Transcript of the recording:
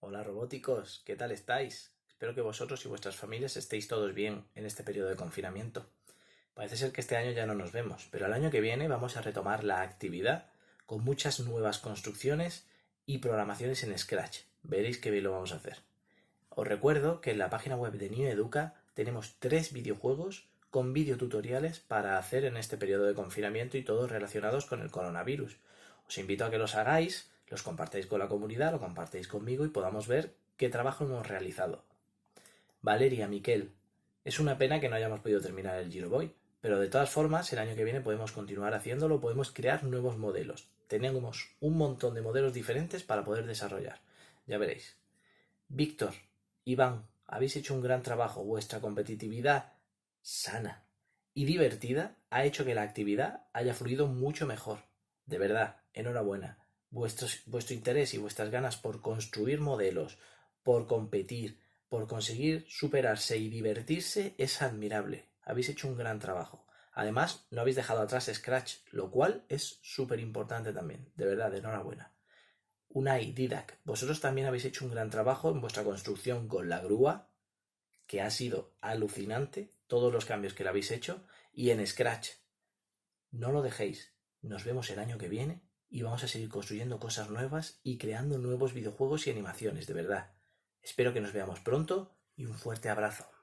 Hola robóticos, ¿qué tal estáis? Espero que vosotros y vuestras familias estéis todos bien en este periodo de confinamiento. Parece ser que este año ya no nos vemos, pero el año que viene vamos a retomar la actividad con muchas nuevas construcciones y programaciones en Scratch. Veréis qué bien lo vamos a hacer. Os recuerdo que en la página web de Niño Educa tenemos 3 videojuegos con videotutoriales para hacer en este periodo de confinamiento y todos relacionados con el coronavirus. Os invito a que los hagáis, los compartáis con la comunidad, lo compartáis conmigo y podamos ver qué trabajo hemos realizado. Valeria, Miquel, es una pena que no hayamos podido terminar el Giro Boy, pero de todas formas el año que viene podemos continuar haciéndolo, podemos crear nuevos modelos. Tenemos un montón de modelos diferentes para poder desarrollar. Ya veréis. Víctor, Iván, habéis hecho un gran trabajo. Vuestra competitividad sana y divertida ha hecho que la actividad haya fluido mucho mejor. De verdad, enhorabuena. Vuestro interés y vuestras ganas por construir modelos, por competir, por conseguir superarse y divertirse es admirable. Habéis hecho un gran trabajo. Además, no habéis dejado atrás Scratch, lo cual es súper importante también. De verdad, enhorabuena. Unai, Didac, vosotros también habéis hecho un gran trabajo en vuestra construcción con la grúa, que ha sido alucinante, todos los cambios que le habéis hecho, y en Scratch. No lo dejéis. Nos vemos el año que viene y vamos a seguir construyendo cosas nuevas y creando nuevos videojuegos y animaciones, de verdad. Espero que nos veamos pronto y un fuerte abrazo.